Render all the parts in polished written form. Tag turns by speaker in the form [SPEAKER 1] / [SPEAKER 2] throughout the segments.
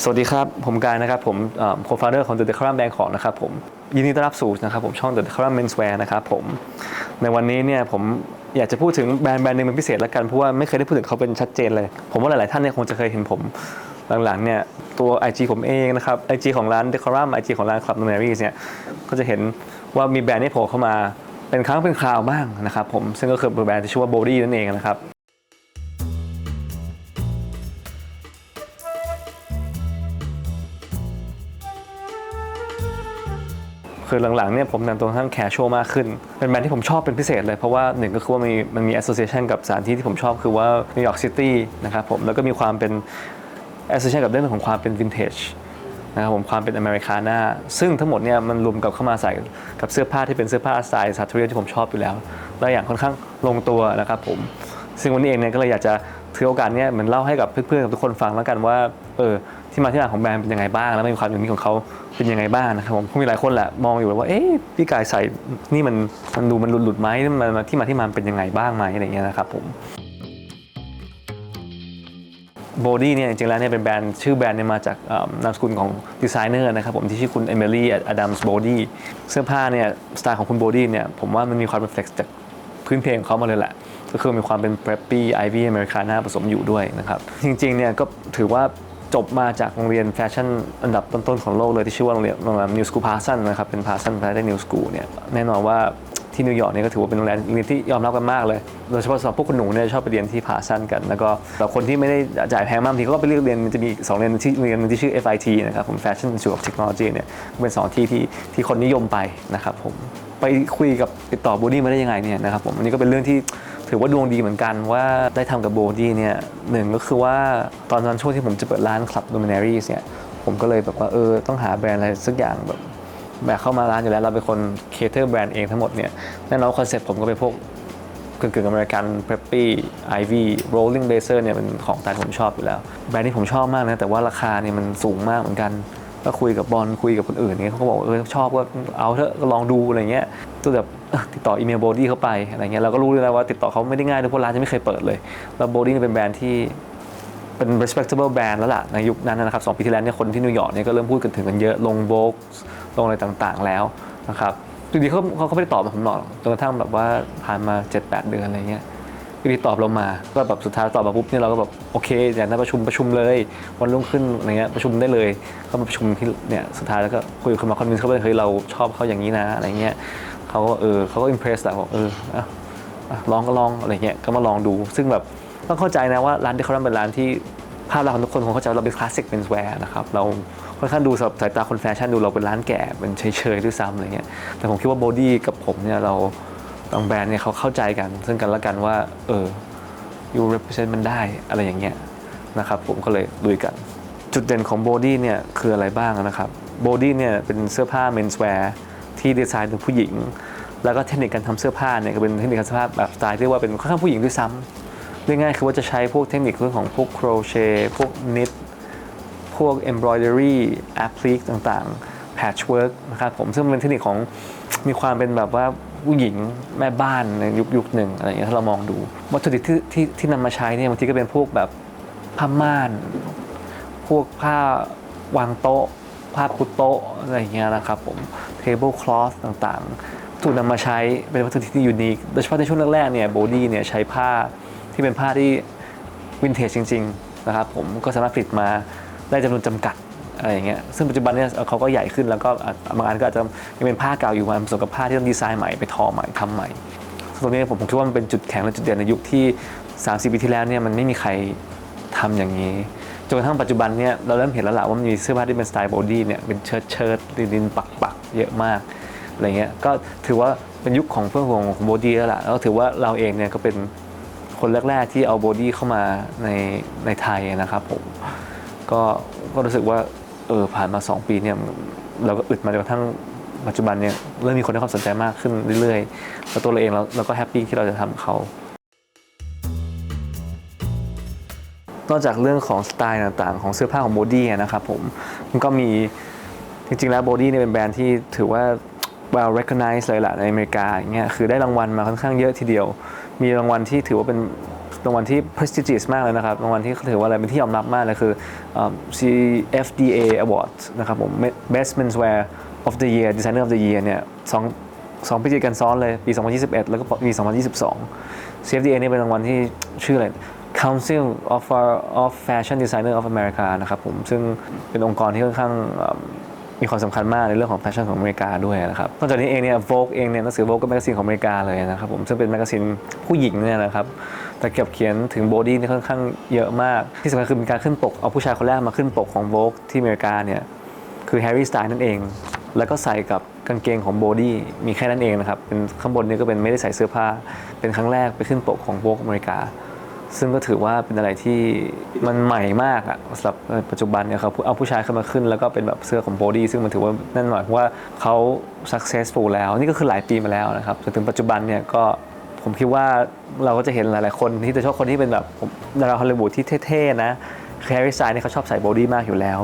[SPEAKER 1] สวัสดีครับผมกายนะครับผมโคฟาวเดอร์ของ The Decorum Bangkok นะครับผมยินดีต้อนรับสู่นะครับผมช่อง The Decorum Menswear นะครับผมในวันนี้เนี่ยผมอยากจะพูดถึงแบรนด์หนึ่งเป็นพิเศษแล้วกันเพราะว่าไม่เคยได้พูดถึงเขาเป็นชัดเจนเลยผมว่าหลายๆท่านเนี่ยคงจะเคยเห็นผมหลังๆเนี่ยตัว IG ผมเองนะครับ IG ของร้าน Decorum IG ของร้าน Club Numeris เนี่ยก็จะเห็นว่ามีแบรนด์ที่โผล่เข้ามาเป็นครั้งเป็นคราวบ้างนะครับผมซึ่งก็คือแบรนด์ที่ชื่อว่า Body นั่นเองนะครับคือหลังๆเนี่ยผมแต่งตัวค่อนข้างแคชชวลมากขึ้นเป็นแบรนด์ที่ผมชอบเป็นพิเศษเลยเพราะว่าหนึ่งก็คือว่ามันมี association กับสถานที่ที่ผมชอบคือว่านิวยอร์กซิตี้นะครับผมแล้วก็มีความเป็น association กับเรื่องของความเป็น vintage นะครับผมความเป็นอเมริกาน่าซึ่งทั้งหมดเนี่ยมันรวมกับเข้ามาใส่กับเสื้อผ้าที่เป็นเสื้อผ้าสไตล์ซาทูเรียที่ผมชอบอยู่แล้วและอย่างค่อนข้างลงตัวนะครับผมซึ่งวันนี้เองเนี่ยก็เลยอยากจะถือโอกาสเนี่ยเหมือนเล่าให้กับเพื่อนๆกับทุกคนฟังแล้วกันว่าที่มาที่ไปของแบรนด์เป็นยังไงบ้างแล้วมีความยูนิคของเขาเป็นยังไงบ้างนะครับผมมีหลายคนแหละมองอยู่ว่าพี่กายใส่นี่มันดูมันหลุดไหมมันที่มาเป็นยังไงบ้างไหมอะไรเงี้ยนะครับผมBody เนี่ยจริงๆแล้วเนี่ยเป็นแบรนด์ชื่อแบรนด์เนี่ยมาจากนามสกุลของดีไซเนอร์นะครับผมที่ชื่อคุณเอมิลี่อดัมส์โบดี้เสื้อผ้าเนี่ยสไตล์ของคุณโบดี้เนี่ยผมว่ามันมีความ reflect จากพื้นเพลงของเขามาเลยแหละก็คือมีความเป็น preppy ivy อเมริกาน่าผสมอยู่ด้วยนะครับจริงๆเนี่ยก็ถือว่าจบมาจากโรงเรียนแฟชั่นอันดับต้นๆของโลกเลยที่ชื่อว่าโรงเรียนNew School Parsons นะครับเป็น Parsons New School เนี่ยแน่นอนว่าที่นิวยอร์กเนี่ยก็ถือว่าเป็นโรงเรียนที่ยอมรับกันมากเลยโดยเฉพาะสำหรับพวกคุณหนูเนี่ยชอบไปเรียนที่พาซันกันแล้วก็สำหรับคนที่ไม่ได้จ่ายแพงมากทีก็ไปเลือกเรียนมันจะมี2โรงเรียนที่ชื่อ FIT นะครับผม Fashion Institute of Technology เนี่ยเป็น2ที่คนนิยมไปนะครับผมไปคุยกับติดต่อ Body มาได้ยังไงเนี่ยนะครับผมอันนี้ก็เป็นเรื่องที่ถือว่าดวงดีเหมือนกันว่าได้ทำกับ Body เนี่ยหนึ่งก็คือว่าตอนนั้นช่วงที่ผมจะเปิดร้าน Club Numeris เนี่ยผมก็เลยแบบว่าต้องหาแบรนด์อะไรสักอย่างแบบเข้ามาร้านอยู่แล้วเราเป็นคนเคเตอร์แบรนด์เองทั้งหมดเนี่ยแน่นอนคอนเซ็ปต์ผมก็เป็นพวกกึ่งอเมริกันเพรปปี้ไอวี่โรลลิ่งเบเซอร์เนี่ยเป็นของตายผมชอบอยู่แล้วแบรนด์ที่ผมชอบมากนะแต่ว่าราคาเนี่ยมันสูงมากเหมือนกันก็คุยกับบอลคุยกับคนอื่นเนี่ยเขาก็บอกชอบก็เอาเถอะลองดูอะไรเงี้ยตัวแบบติดต่ออีเมลโบดี้เข้าไปอะไรเงี้ยเราก็รู้เลยนะว่าติดต่อเขาไม่ได้ง่ายด้วยเพราะร้านจะไม่เคยเปิดเลยแล้วโบดี้เป็นแบรนด์ที่เป็น respectable brand แล้วล่ะในยุคนั้นนะครับ2 ปีที่แล้วเนี่ยคนที่นิวยอร์กเนี่ยก็เริ่มพูดกันถึงกันเยอะลงโบกลงอะไรต่างๆแล้วนะครับอยู่ดีเขาไม่ได้ตอบมาผมหรอกจนกระทั่งแบบว่าผ่านมา 7-8 เดือนอะไรเงี้ยอยู่ดีตอบเรามาก็แบบสุดท้ายตอบมาปุ๊บเนี่ยเราก็แบบโอเคอยากนัดประชุมเลยวันรุ่งขึ้นอะไรเงี้ยประชุมได้เลยก็มาประชุมที่เนี่ยสุดท้ายแล้วก็คุยกับคนมาคอนวินส์เขาเลยเฮ้ยเราชอบเขาอย่างนี้นะอะไรเงี้ยเขาก็เขาก็อิมเพรสแหละบอกลองอะไรเงี้ยก็มาลองดูซึ่งแบบต้องเข้าใจนะว่าร้านที่เขาเป็นร้านที่ภาพลักษณ์ของทุกคนคงเข้าใจว่าเราเป็นคลาสสิกเป็นแวร์นะครับเราค่อนข้างดูสายตาคนแฟชั่นดูเราเป็นร้านแก่เป็นเฉยๆด้วยซ้ำอะไรเงี้ยแต่ผมคิดว่าโบดี้กับผมเนี่ยเราบางแบรนด์เนี่ยเขาเข้าใจกันซึ่งกันและกันว่าyou represent มันได้อะไรอย่างเงี้ยนะครับผมก็เลยลุยกันจุดเด่นของโบดี้เนี่ยคืออะไรบ้างนะครับโบดี้เนี่ยเป็นเสื้อผ้า menswear ที่ดีไซน์โดยผู้หญิงแล้วก็เทคนิคการทำเสื้อผ้าเนี่ยก็เป็นเทคนิคการเสื้อผ้าแบบสไตล์ที่ว่าเป็นค่อนข้างผู้หญิงด้วยซ้ำเรียกง่ายคือว่าจะใช้พวกเทคนิคเรื่องของพวกโครเชต์พวกนิตพวก embroidery applique ต่างๆ patchwork นะครับผมซึ่งเป็นเทคนิคของมีความเป็นแบบว่าผู้หญิงแม่บ้านในยุคหนึ่งอะไรอย่างเงี้ยถ้าเรามองดูวัตถุดิบที่นำมาใช้เนี่ยบางทีก็เป็นพวกแบบผ้าม่านพวกผ้าวางโต๊ะผ้าปูโต๊ะอะไรอย่างเงี้ยนะครับผม table cloth ต่างๆถูกนำมาใช้เป็นวัตถุดิบที่ยูนิคโดยเฉพาะในช่วงแรกๆเนี่ยโบดี้เนี่ยใช้ผ้าที่เป็นผ้าที่วินเทจจริงๆนะครับผมก็สามารถผลิตมาได้จำนวนจำกัดอะไรอย่างเงี้ยซึ่งปัจจุบันเนี่ยเขาก็ใหญ่ขึ้นแล้วก็บางอันก็อาจจะยังเป็นผ้าเก่าอยู่มาผสมกับผ้าที่ต้องดีไซน์ใหม่ไปทอใหม่ทำใหม่ตรงนี้ผมคิดว่ามันเป็นจุดแข็งและจุดเด่นในยุคที่ 30 ปีที่แล้วเนี่ยมันไม่มีใครทำอย่างนี้จนกระทั่งปัจจุบันเนี่ยเราเริ่มเห็นแล้วล่ะว่ามันมีเสื้อผ้าที่เป็นสไตล์โบดี้เนี่ยเป็นเชิ้ตดินปักเยอะมากอะไรเงี้ยก็ถือว่าเป็นยุคของเพื่อนของโบดี้แล้วล่ะแล้วถือว่าเราเองเนี่ยก็เป็นคนแรกๆที่เอาโบดี้เข้ามาในไทยนะครับผมก็รู้สึกว่าผ่านมา2 ปีเนี่ยเราก็อึดมาจนกระทั่งปัจจุบันเนี่ยเริ่มมีคนให้ความสนใจมากขึ้นเรื่อยๆแล้วตัวเราเองเราก็แฮปปี้ที่เราจะทำเขานอกจากเรื่องของสไตล์ต่างๆของเสื้อผ้าของโบดี้นะครับผมมันก็มีจริงๆแล้วโบดี้เนี่ยเป็นแบรนด์ที่ถือว่า well recognized เลยล่ะในอเมริกาอย่างเงี้ยคือได้รางวัลมาค่อนข้างเยอะทีเดียวมีรางวัลที่ถือว่าเป็น รางวัลที่ prestigious มากเลยนะครับรางวัลที่ถือว่าอะไรเป็นที่ยอมรับมากเลยคือCFDA Awards นะครับผม Best Menswear of the Year Designer of the Year เนี่ยสองปีติดกันซ้อนเลยปี 2021 แล้วก็ปี 2022 CFDA นี่เป็นรางวัลที่ชื่ออะไร Council of Fashion Designer of America นะครับผมซึ่งเป็นองค์กรที่ค่อนข้างมีความสำคัญมากในเรื่องของแฟชั่นของอเมริกาด้วยนะครับนอกจากนี้เองเนี่ย Vogue เองเนี่ยหนังสือ Vogue ก็แมกกาซีนของอเมริกาเลยนะครับผมซึ่งเป็นแมกกาซีนผู้หญิงเนี่ยนะครับแต่เก็บเขียนถึงบอดี้นี่ค่อนข้างเยอะมากที่สำคัญคือเป็นการขึ้นปกเอาผู้ชายคนแรกมาขึ้นปกของ Vogue ที่อเมริกาเนี่ยคือแฮร์รี่สไตล์นั่นเองแล้วก็ใส่กับกางเกงของบอดี้มีแค่นั้นเองนะครับเป็นข้างบนนี่ก็เป็นไม่ได้ใส่เสื้อผ้าเป็นครั้งแรกไปขึ้นปกของ Vogue อเมริกาซึ่งก็ถือว่าเป็นอะไรที่มันใหม่มากอะสำหรับปัจจุบันเนี่ยครับเอาผู้ชายเข้ามาขึ้นแล้วก็เป็นแบบเสื้อของบอดี้ซึ่งมันถือว่านั่นหมายความว่าเขา successful แล้วนี่ก็คือหลายปีมาแล้วนะครับจนถึงปัจจุบันเนี่ยก็ผมคิดว่าเราก็จะเห็นหลายๆคนที่จะชอบคนที่เป็นแบบดาราฮอลลีวูดที่เท่ๆนะแฮร์รี่สไตล์เนี่ยเขาชอบใส่บอดี้มากอยู่แล้ว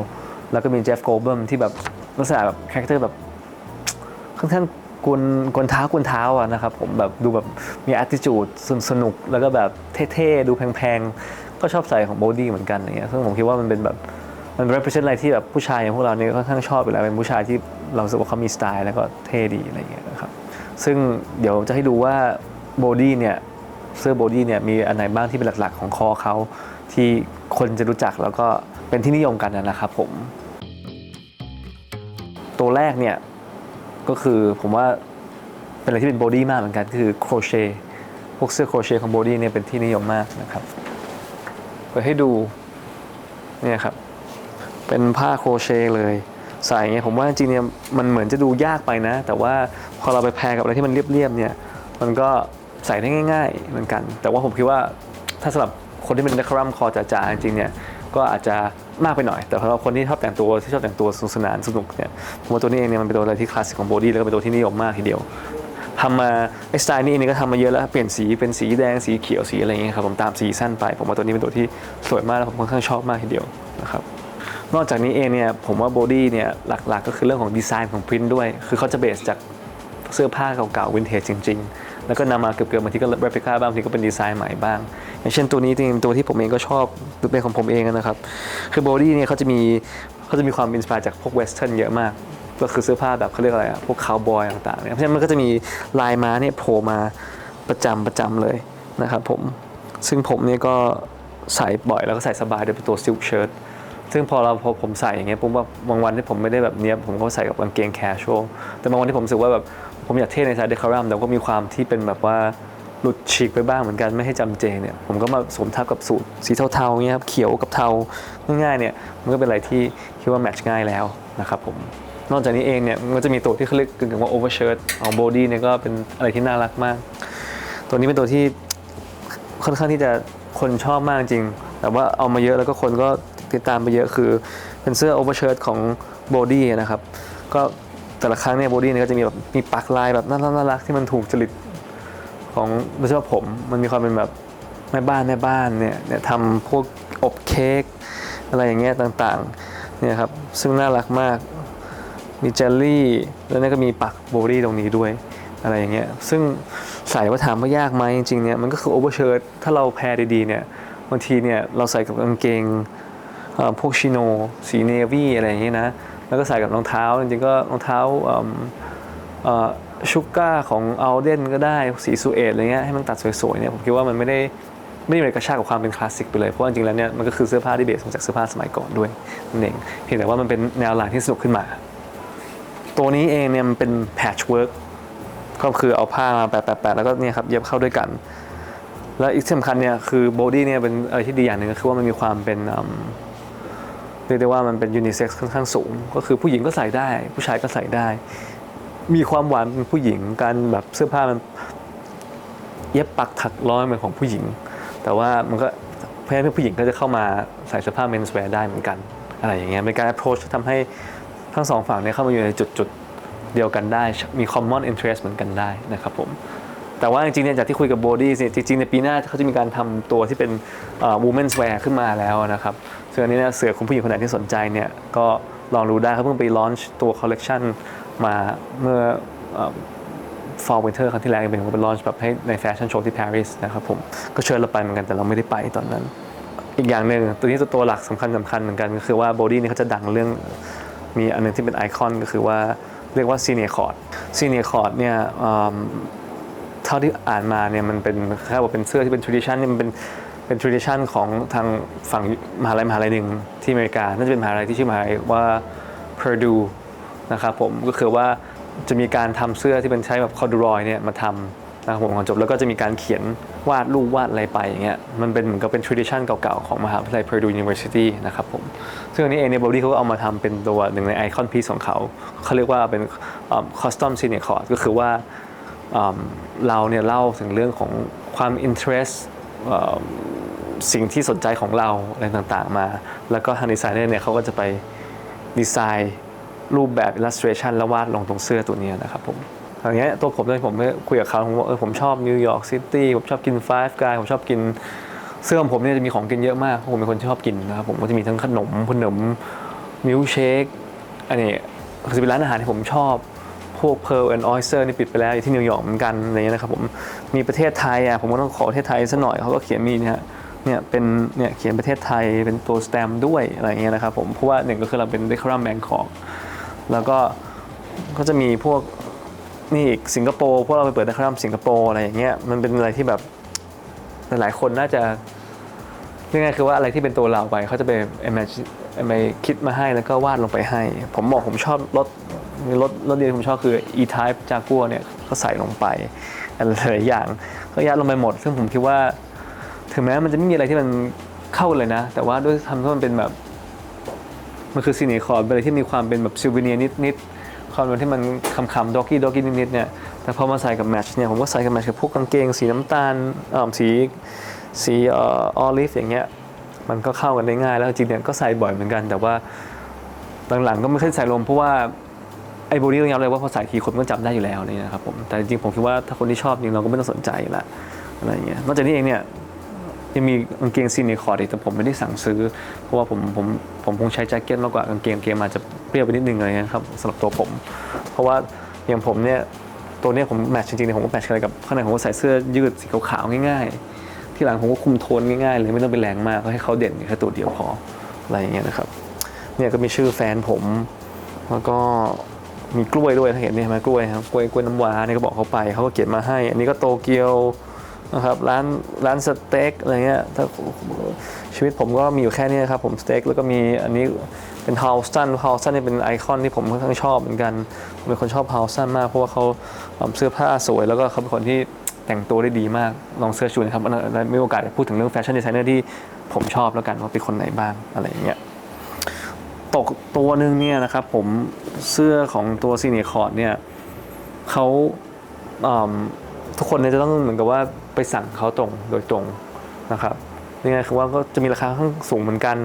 [SPEAKER 1] แล้วก็มีเจฟโกลเบิร์มที่แบบลักษณะแบบคาแรคเตอร์แบบค่อนข้างกวนเท้าอะนะครับผมแบบดูแบบมี attitude สนุกแล้วก็แบบเท่ๆดูแพงๆก็ชอบใส่ของบอดี้เหมือนกันอย่างเงี้ยซึ่งผมคิดว่ามันเป็นแบบมัน represent อะไรที่แบบผู้ชายอย่างพวกเราเนี่ยค่อนข้างชอบอยู่แล้วเป็นผู้ชายที่เราสึกว่าเขามีสไตล์แล้วก็เท่ดีอะไรอย่างเงี้ยนะครับซึ่งเดี๋ยวจะให้ดูว่าบอดี้เนี่ยเสื้อบอดี้เนี่ยมีอันไหนบ้างที่เป็นหลักๆของคอเขาที่คนจะรู้จักแล้วก็เป็นที่นิยมกันนะครับผมตัวแรกเนี่ยก็คือผมว่าเป็นอะไรที่เป็นบอดี้มากเหมือนกันคือโครเชต์พวกเสื้อโครเชต์ของบอดี้เนี่ยเป็นที่นิยมมากนะครับไปให้ดูเนี่ยครับเป็นผ้าโครเชต์เลยใส่เงี้ยผมว่าจริงๆเนี่ยมันเหมือนจะดูยากไปนะแต่ว่าพอเราไปแพรกับอะไรที่มันเรียบๆเนี่ยมันก็ใส่ได้ง่ายๆเหมือนกันแต่ว่าผมคิดว่าถ้าสำหรับคนที่เป็นเดคอรัมคอจ๋าๆจริงๆเนี่ยก็อาจจะมากไปหน่อยแต่สำหรับคนที่ชอบแต่งตัวสนุกสนานสนุกเนี่ยผมว่าตัวนี้เองเนี่ยมันเป็นตัวอะไรที่คลาสสิกของบอดี้แล้วก็เป็นตัวที่นิยมมากทีเดียวทำมาไอ้สไตล์นี้เองก็ทำมาเยอะแล้วเปลี่ยนสีเป็นสีแดงสีเขียวสีอะไรอย่างเงี้ยครับผมตามซีซั่นไปผมว่าตัวนี้เป็นตัวที่สวยมากแล้วผมค่อนข้างชอบมากทีเดียวนะครับนอกจากนี้เองเนี่ยผมว่าบอดี้เนี่ยหลักๆก็คือเรื่องของดีไซน์ของพรินท์ด้วยคือเขาจะเบสจากเสื้อผ้าเก่าๆวินเทจจริงๆแล้วก็นำมาเกือบๆบางทีก็เรปลิก้าบ้างบางทีก็เป็นดีไซน์ใหม่บ้างอย่างเช่นตัวนี้จริงๆตัวที่ผมเองก็ชอบเป็นของผมเองนะครับคือบอดี้เนี่ยเขาจะมีความอินสไปร์จากพวกเวสเทิร์นเยอะมากก็คือเสื้อผ้าแบบเขาเรียกอะไรอะพวกคาวบอยต่างๆเนี่ยเพราะฉะนั้นมันก็จะมีลายม้าเนี่ยโผล่มาประจำเลยนะครับผมซึ่งผมเนี่ยก็ใส่บ่อยแล้วก็ใส่สบายโดยเป็นตัวซิลค์เชิ้ตซึ่งพอผมใส่อย่างเงี้ยผมว่าบางวันที่ผมไม่ได้แบบเนี้ยผมก็ใส่กับกางเกงแคชชวลแต่บางวันที่ผมรู้สึกว่าแบบผมอยากเท่ในสไตล์เดคอรัมแต่ก็มีความที่เป็นแบบว่าหลุดฉีกไปบ้างเหมือนกันไม่ให้จำเจเนี่ยผมก็มาสวมทับกับสูทสีเทาๆเงี้ยครับเขียวกับเทาง่ายๆเนี่ยมันก็เป็นอะไรที่คิดว่าแมทช์ง่ายแล้วนะครับผมนอกจากนี้เองเนี่ยมันจะมีตัวที่เขาเรียกกันว่าโอเวอร์เชิ้ตของบอดี้เนี่ยก็เป็นอะไรที่น่ารักมากตัวนี้เป็นตัวที่ค่อนข้างที่จะคนชอบมากจริงแต่ว่าเอามาเยอะแล้วก็คนก็ติดตามไปเยอะคือเป็นเสื้อโอเวอร์เชิ้ตของบอดี้นะครับก็แต่ละครั้งเนี่ยบอดี้เนี่ยก็จะมีแบบมีปักลายแบบน่ารักที่มันถูกจริตของโดยเฉพาะผมมันมีความเป็นแบบแม่บ้านเนี่ยทำพวกอบเค้กอะไรอย่างเงี้ยต่างๆเนี่ยครับซึ่งน่ารักมากมีเจลลี่แล้วนี่ก็มีปักบอดี้ตรงนี้ด้วยอะไรอย่างเงี้ยซึ่งใส่ว่าถามว่ายากไหมจริงๆเนี่ยมันก็คือโอเวอร์เชิ้ตถ้าเราแพรดีๆเนี่ยบางทีเนี่ยเราใส่กับกางเกงพวกชิโนสีเนวี่อะไรอย่างเงี้ยนะแล้วก็ใส่กับรองเท้าจริงๆก็รองเท้าชูก้าของอัลเดนก็ได้สีซูเอตอะไรเงี้ยให้มันตัดสวยๆเนี่ยผมคิดว่ามันไม่ได้กระชากกับความเป็นคลาสสิกไปเลยเพราะจริงๆแล้วเนี่ยมันก็คือเสื้อผ้าที่เบสมาจากเสื้อผ้าสมัยก่อนด้วยนั่นเองเพียงแต่ว่ามันเป็นแนวหลังที่สนุกขึ้นมาตัวนี้เองเนี่ยมันเป็นแพทช์เวิร์กก็คือเอาผ้ามาแปะแล้วก็เนี่ยครับเย็บเข้าด้วยกันแล้วอีกสำคัญเนี่ยคือบอดี้เนี่ยเป็นอะไรที่ดีอย่างหนึ่งก็คือว่ามันมีความเป็นเรียกได้ว่ามันเป็นยูนิเซ็กซ์ค่อนข้างสูงก็คือผู้หญิงก็ใส่ได้ผู้ชายก็ใส่ได้มีความหวานเป็นผู้หญิงการแบบเสื้อผ้ามันเย็บปักถักร้อยเหมือนของผู้หญิงแต่ว่ามันก็เพื่อให้ผู้หญิงก็จะเข้ามาใส่เสื้อผ้าเมนส์แวร์ได้เหมือนกันอะไรอย่างเงี้ยเป็นการ approach ที่ทำให้ทั้งสองฝั่งเนี่ยเข้ามาอยู่ในจุดเดียวกันได้มี common interest เหมือนกันได้นะครับผมแต่ว่าจริงๆเนี่ยจากที่คุยกับ Body จริงๆในปีหน้าเขาจะมีการทำตัวที่เป็น women's wear ขึ้นมาแล้วนะครับซึ่งอันนี้เนี่ยเสือคุณผู้หญิงคนไหนที่สนใจเนี่ยก็ลองดูได้เขาเพิ่งไป launch ตัว collection มาเมื่อ fall winter ครั้งที่แล้วเป็นลอนช์แบบให้ในแฟชั่นโชว์ที่ปารีสนะครับผมก็เชิญเราไปเหมือนกันแต่เราไม่ได้ไปตอนนั้นอีกอย่างหนึ่งตัวนี้ตัวหลักสำคัญเหมือนกันก็คือว่า Body นี่เขาจะดังเรื่องมีอันนึงที่เป็นไอคอนก็คือว่าเรียกว่า Senior Cord Senior Cord เนี่ยเท่าที่อ่านมาเนี่ยมันเป็นแค่ว่าเป็นเสื้อที่เป็น tradition นี่มันเป็น tradition ของทางฝั่งมหาลัยหนึ่งที่อเมริกาน่าจะเป็นมหาลัยที่ชื่อมหาลัยว่า Purdue นะครับผมก็คือว่าจะมีการทำเสื้อที่เป็นใช้แบบ corduroy เนี่ยมาทำนะครับผมก่อนจบแล้วก็จะมีการเขียนวาดรูปวาดอะไรไปอย่างเงี้ยมันเป็นเหมือนกับเป็น tradition เก่าๆของมหาวิทยาลัย Purdue University นะครับผมซึ่งอันนี้เองเนี่ย Body เขาก็เอามาทำเป็นตัวหนึ่งในไอคอนพีซของเขาเรียกว่าเป็น custom senior cord ก็คือว่าเราเนี่ยเล่าถึงเรื่องของความ interest สิ่งที่สนใจของเราอะไรต่างๆมาแล้วก็ทางดีไซเนอร์เนี่ยเขาก็จะไปดีไซน์รูปแบบ illustration แล้ววาดลงตรงเสื้อตัวนี้นะครับผมอย่างเงี้ยตัวผมคุยกับเขาผมว่าผมชอบนิวยอร์กซิตี้ผมชอบกิน Five Guys ผมชอบกินเสื้อของผมเนี่ยจะมีของกินเยอะมากผมเป็นคนชอบกินนะครับผมก็จะมีทั้งขนมมิลค์เชคอันนี้คือเป็นร้านอาหารที่ผมชอบพวก Pearl and Oyster นี่ปิดไปแล้วอยู่ที่นิวยอร์กเหมือนกันอะไรเงี้ยนะครับผมมีประเทศไทยผมก็ต้องขอประเทศไทยซะหน่อยเขาก็เขียนมีเนี่ยเป็นเนี่ยเขียนประเทศไทยเป็นตัวสแตมป์ด้วยอะไรเงี้ยนะครับผมเพราะว่าหนึ่งก็คือเราเป็น Decorum Bangkok แล้วก็จะมีพวกนี่อีกสิงคโปร์พวกเราไปเปิดได้ครับสิงคโปร์อะไรอย่างเงี้ยมันเป็นอะไรที่แบบหลายคนน่าจะง่ายๆคือว่าอะไรที่เป็นตัวเราไปเขาจะไปคิดมาให้แล้วก็วาดลงไปให้ผมชอบรถเดียวที่ผมชอบคือ E-Type Jaguar เนี่ยเขาใส่ลงไปอะไรหลายอย่างก็ยัดลงไปหมดซึ่งผมคิดว่าถึงแม้มันจะไม่มีอะไรที่มันเข้าเลยนะแต่ว่าด้วยทำให้มันเป็นแบบมันคือซีเนียร์คอร์ดอะไรที่มีความเป็นแบบซิลเวเนียนิดความที่มันคำด็อกกี้นิดๆเนี่ยแต่พอมาใส่กับแมทช์เนี่ยผมก็ใส่กับแมทช์กับพวกกางเกงสีน้ำตาลสีออลิฟอย่างเงี้ยมันก็เข้ากันได้ง่ายแล้วจริงๆเนี่ยก็ใส่บ่อยเหมือนกันแต่ว่าหลังๆก็ไม่ค่อยใส่รวมเพราะว่าไอ้โบดี้ต้องยอมเลยว่าพอใส่ทีคนก็จำได้อยู่แล้วนี่นะครับผมแต่จริงๆผมคิดว่าถ้าคนที่ชอบจริงเราก็ไม่ต้องสนใจละอะไรอย่างเงี้ยนอกจากนี้เองเนี่ยยังมีกางเกงซีเนียร์คอร์ดอีกแต่ผมไม่ได้สั่งซื้อเพราะว่าผมคงใช้แจ็คเก็ตมากกว่ากางเกงอาจจะเปรี้ยวไปนิดนึงอะไรเงี้ยครับสำหรับตัวผมเพราะว่าอย่างผมเนี่ยตัวเนี้ยผมแมทช์จริงๆเนี่ยผมก็แมทช์อะไรกับข้างในผมก็ใส่เสื้อยืดสีขาวๆง่ายๆที่หลังผมก็คุมโทนง่ายๆเลยไม่ต้องไปแรงมากก็ให้เขาเด่นแค่ตัวเดียวพออะไรอย่างเงี้ยนะครับเนี่ยก็มีชื่อแฟนผมแล้วก็มีกล้วยด้วยถ้าเห็นเนี่ยไหมกล้วยครับกล้วยน้ำว้านี่ก็บอกเขาไปเขาก็เขียนมาให้อันนี้ก็โตเกียวนะครับร้านสเต็กอะไรเงี้ยถ้าชีวิตผมก็มีอยู่แค่นี้ครับผมสเต็กแล้วก็มีอันนี้เป็นฮาวสตันเนี่ยเป็นไอคอนที่ผมค่อนข้างชอบเหมือนกันผมเป็นคนชอบฮาวสตันมากเพราะว่าเขาเสื้อผ้าสวยแล้วก็เขาเป็นคนที่แต่งตัวได้ดีมากลองเสิร์ชดูนะครับมีโอกาสพูดถึงเรื่องแฟชั่นดีไซเนอร์ที่ผมชอบแล้วกันว่าเป็นคนไหนบ้างอะไรอย่างเงี้ยตกตัวนึงเนี่ยนะครับผมเสื้อของตัวซีเนียร์คอร์ดเนี่ยเขาทุกคนเนี่ยจะต้องเหมือนกับว่าไปสั่งเขาโดยตรงนะครับยังไงคือว่าก็จะมีราคาค่อนข้างสูงเหมือนกัน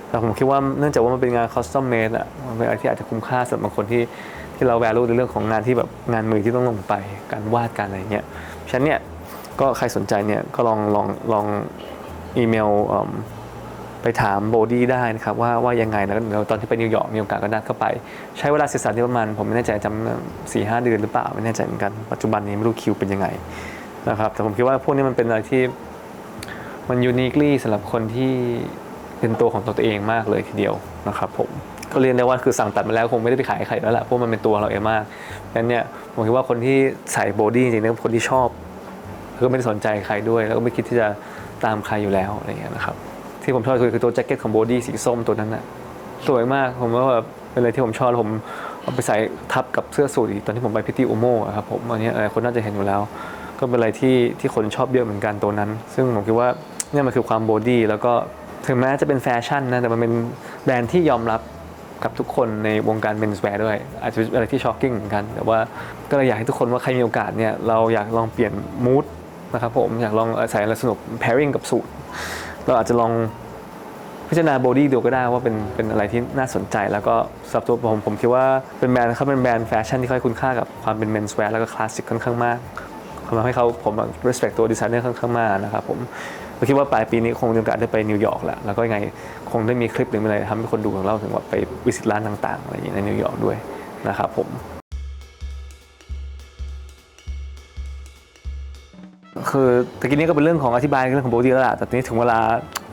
[SPEAKER 1] แต่ผมคิดว่าเนื่องจากว่ามันเป็นงานคอสตอมเมดอ่ะมันเป็นอะไรที่อาจจะคุ้มค่าสำหรับบางคนที่เราแวลูในเรื่องของงานที่แบบงานมือที่ต้องลงไปการวาดการอะไรเงี้ยฉะนั้นเนี่ยก็ใครสนใจเนี่ยก็ลองอีเมลไปถามโบดี้ได้นะครับว่ายังไงแล้วตอนที่ไปนิวยอร์กมีโอกาสก็นัดเข้าไปใช้เวลาศึกษาที่ประมาณผมไม่แน่ใจจำ 4-5 เดือนหรือเปล่าไม่แน่ใจเหมือนกันปัจจุบันนี้ไม่รู้คิวเป็นยังไงนะครับแต่ผมคิดว่าพวกนี้มันเป็นอะไรที่มันยูนิคลี่สำหรับคนที่เป็นตัวของตัวเองมากเลยทีเดียวนะครับผมก็เรียนได้ว่าคือสั่งตัดมาแล้วคงไม่ได้ไปขายใครแล้วแหละเพราะมันเป็นตัวเราเองมากดังนั้นเนี่ยผมคิดว่าคนที่ใส่โบดี้จริงๆเป็นคนที่ชอบก็ไม่ได้สนใจใครด้วยแล้วก็ไม่คิดที่จะตามใครอยู่แล้วอะไรอย่างเงี้ยนะครับที่ผมชอบคือตัวแจ็คเก็ตของโบดี้สีส้มตัวนั้นน่ะสวยมากผมว่าแบบเป็นอะไรที่ผมชอบผมเอาไปใส่ทับกับเสื้อสูทตอนที่ผมไปพิธีอุโมงค์ครับผมอันนี้คนน่าจะเห็นอยู่แล้วก็เป็นอะไรที่คนชอบเยอะเหมือนกันตัวนั้นซึ่งผมคิดว่าเนี่ยมันคือความโบดี้แล้วก็ถึงแม้จะเป็นแฟชั่นนะแต่มันเป็นแบรนด์ที่ยอมรับกับทุกคนในวงการเมนส์แวร์ด้วยอาจจะเป็นอะไรที่ช็อกกิ้งเหมือนกันแต่ว่าก็เลยอยากให้ทุกคนว่าใครมีโอกาสเนี่ยเราอยากลองเปลี่ยนมูดนะครับผมอยากลองใส่อะไรสนุก pairing กับสูทเราอาจจะลองพิจารณาโบดี้ดูก็ได้ว่าเป็นอะไรที่น่าสนใจแล้วก็สำหรับตัวผมคิดว่าเป็นแบรนด์เขาเป็นแบรนด์แฟชั่นที่ค่อยคุณค่ากับความเป็นเมนส์แวร์แล้วก็คลาสสิกค่อนข้างมากทำให้ผม respect ตัวดีไซเนอร์ค่อนข้างมากนะครับผมคิดว่าปลายปีนี้คงมีโอกาสได้ไปนิวยอร์กแล้วก็ยังไงคงได้มีคลิปหรืออะไรทำให้คนดูของเราถึงว่าไปวิสิตร้านต่างๆอะไรอย่างนี้ในนิวยอร์กด้วยนะครับผม คือตะกี้นี้ก็เป็นเรื่องของอธิบายเรื่องของ body แล้วล่ะแต่ทีนี้ถึงเวลา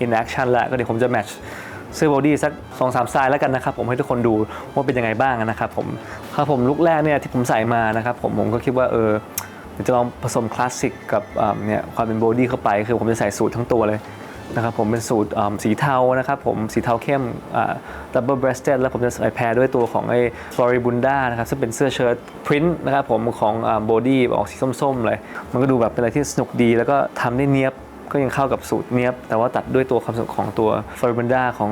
[SPEAKER 1] in action แล้วก็เดี๋ยวผมจะ match เสื้อ body สัก 2-3 สไตล์แล้วกันนะครับผมให้ทุกคนดูว่าเป็นยังไงบ้างนะครับผมลุคแรกเนี่ยที่ผมใส่มานะครับผมก็คิดว่าเดี๋ยวจะลองผสมคลาสสิกกับเนี่ยความเป็น body เข้าไปคือผมจะใส่สูททั้งตัวเลยนะครับผมเป็นสูทสีเทานะครับผมสีเทาเข้มdouble breasted แล้วผมจะใส่แพรด้วยตัวของไอ้ Floribunda นะครับซึ่งเป็นเสื้อเชิ้ตพริ้นท์นะครับผมของbody ออกสีส้มๆเลยมันก็ดูแบบเป็นอะไรที่สนุกดีแล้วก็ทำได้เนียบก็ยังเข้ากับสูทเนียบแต่ว่าตัดด้วยตัวความสนุกของตัว Floribunda ของ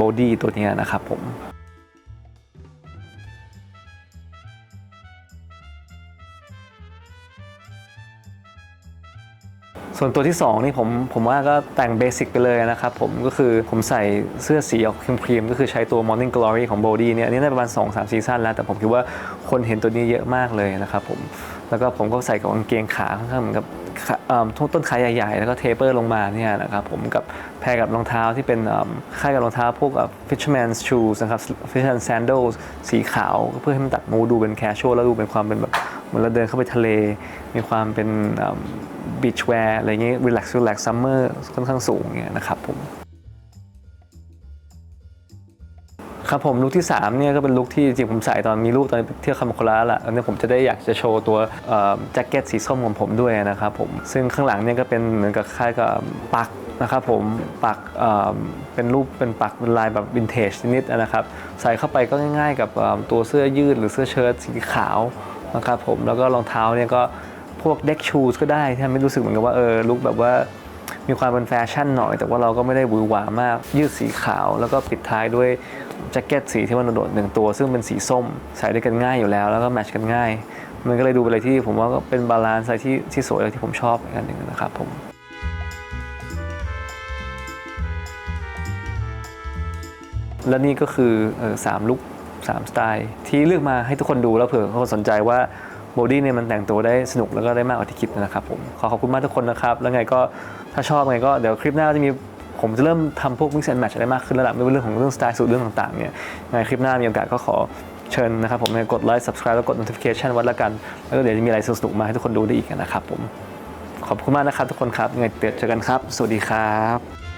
[SPEAKER 1] body ตัวนี้นะครับผมส่วนตัวที่2นี่ผมว่าก็แต่งเบสิกไปเลยนะครับผมก็คือผมใส่เสื้อสีออกครีมๆก็คือใช้ตัว Morning Glory ของ Body เนี่ยอันนี้ได้ประมาณ 2-3 ซีซั่นแล้วแต่ผมคิดว่าคนเห็นตัวนี้เยอะมากเลยนะครับผมแล้วก็ผมก็ใส่กับกางเกงขาค่อนข้างเหมือนกับต้นขาใหญ่ๆแล้วก็เทเปอร์ลงมาเนี่ยนะครับผมกับแพรกับรองเท้าที่เป็นคล้ายกับรองเท้าพวกFisherman's Shoes นะครับ Fisherman's Sandals สีขาวเพื่อให้มันตัดมูดูเป็น casual แล้วดูเป็นความเป็นแบบเหมือนเราเดินเข้าไปทะเลมีความเป็นบีชแวร์อะไรเงี้ย relax summer ค่อนข้างสูงเงี้ยนะครับผมครับผมลุคที่3เนี่ยก็เป็นลุคที่จริงผมใส่ตอนมีลูกตอนเที่ยวคาโมโคลาแหละอันนี้ผมจะได้อยากจะโชว์ตัวแจ็คเก็ตสีส้มของผมด้วยนะครับผมซึ่งข้างหลังเนี่ยก็เป็นเหมือนกับคล้ายกับปักนะครับผมปักเป็นรูปเป็นปักเป็นลายแบบวินเทจนิดนะครับใส่เข้าไปก็ง่ายๆกับตัวเสื้อยืดหรือเสื้อเชิ้ตสีขาวนะครับผมแล้วก็รองเท้าเนี่ยก็พวกเด็กชูสก็ได้ที่ทำให้รู้สึกเหมือนกับว่าลุคแบบว่ามีความเป็นแฟชั่นหน่อยแต่ว่าเราก็ไม่ได้หวือหวามากยืดสีขาวแล้วก็ปิดท้ายด้วยแจ็คเก็ตสีที่มันโดด1ตัวซึ่งเป็นสีส้มใส่ด้วยกันง่ายอยู่แล้วแล้วก็แมทช์กันง่ายมันก็เลยดูเป็นอะไรที่ผมว่าก็เป็นบาลานซ์อะไรที่สวยเลยที่ผมชอบอีกอันหนึ่งนะครับผมและนี่ก็คือ3ลุค3สไตล์ที่เลือกมาให้ทุกคนดูแล้วเผื่อคนสนใจว่าโบดี้เนี่ยมันแต่งตัวได้สนุกแล้วก็ได้มากกว่าที่คิดนะครับผมขอบคุณมากทุกคนนะครับแล้วไงก็ถ้าชอบไงก็เดี๋ยวคลิปหน้าจะมีผมจะเริ่มทำพวก mix and match อะไรมากขึ้นแล้วล่ะไม่ว่าเรื่องของเรื่องสไตล์สูตรเรื่องต่างๆเนี่ยในคลิปหน้ามีโอกาสก็ขอเชิญนะครับผมกดไลค์ subscribe แล้วกด notification ไว้แล้วกันแล้วก็เดี๋ยวจะมีอะไรสนุกๆมาให้ทุกคนดูได้อีกนะครับผมขอบคุณมากนะครับทุกคนครับยังไงเจอกันครับสวัสดีครับ